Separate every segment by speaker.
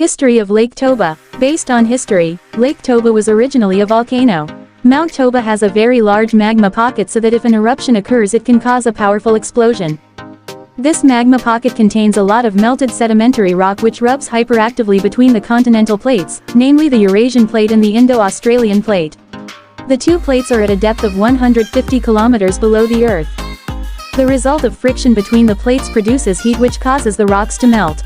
Speaker 1: History of Lake Toba. Based on history, Lake Toba was originally a volcano. Mount Toba has a very large magma pocket so that if an eruption occurs it can cause a powerful explosion. This magma pocket contains a lot of melted sedimentary rock which rubs hyperactively between the continental plates, namely the Eurasian plate and the Indo-Australian plate. The two plates are at a depth of 150 kilometers below the Earth. The result of friction between the plates produces heat which causes the rocks to melt.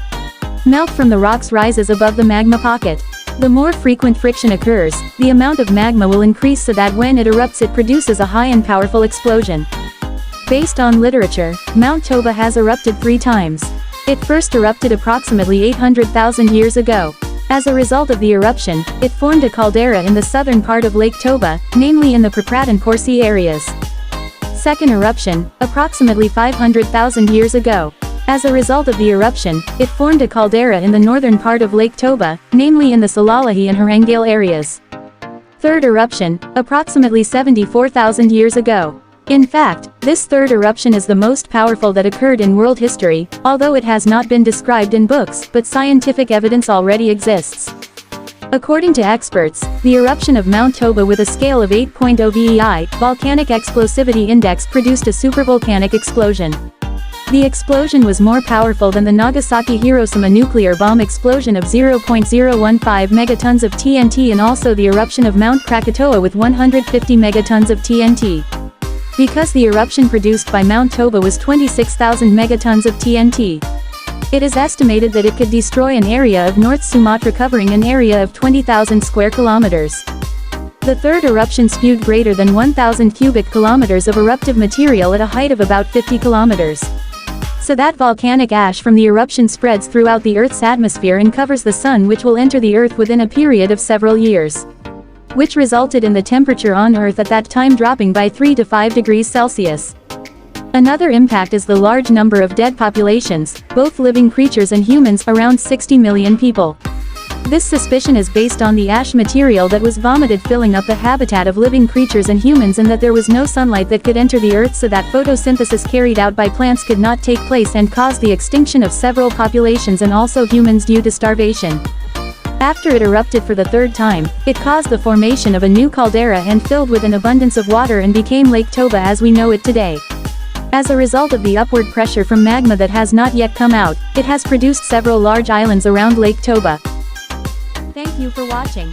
Speaker 1: Melt from the rocks rises above the magma pocket. The more frequent friction occurs, the amount of magma will increase so that when it erupts it produces a high and powerful explosion. Based on literature, Mount Toba has erupted 3 times. It first erupted approximately 800,000 years ago. As a result of the eruption, it formed a caldera in the southern part of Lake Toba, namely in the Praprat and Porsea areas. Second eruption, approximately 500,000 years ago. As a result of the eruption, it formed a caldera in the northern part of Lake Toba, namely in the Salalahi and Harangale areas. Third eruption, approximately 74,000 years ago. In fact, this third eruption is the most powerful that occurred in world history, although it has not been described in books, but scientific evidence already exists. According to experts, the eruption of Mount Toba with a scale of 8.0 VEI, volcanic explosivity index, produced a supervolcanic explosion. The explosion was more powerful than the Nagasaki-Hiroshima nuclear bomb explosion of 0.015 megatons of TNT and also the eruption of Mount Krakatoa with 150 megatons of TNT. Because the eruption produced by Mount Toba was 26,000 megatons of TNT. It is estimated that it could destroy an area of North Sumatra covering an area of 20,000 square kilometers. The third eruption spewed greater than 1,000 cubic kilometers of eruptive material at a height of about 50 kilometers. So that volcanic ash from the eruption spreads throughout the Earth's atmosphere and covers the Sun, which will enter the Earth within a period of several years. Which resulted in the temperature on Earth at that time dropping by 3 to 5 degrees Celsius. Another impact is the large number of dead populations, both living creatures and humans, around 60 million people. This suspicion is based on the ash material that was vomited filling up the habitat of living creatures and humans, and that there was no sunlight that could enter the Earth, so that photosynthesis carried out by plants could not take place and caused the extinction of several populations and also humans due to starvation. After it erupted for the third time, it caused the formation of a new caldera and filled with an abundance of water and became Lake Toba as we know it today. As a result of the upward pressure from magma that has not yet come out, it has produced several large islands around Lake Toba. Thank you for watching.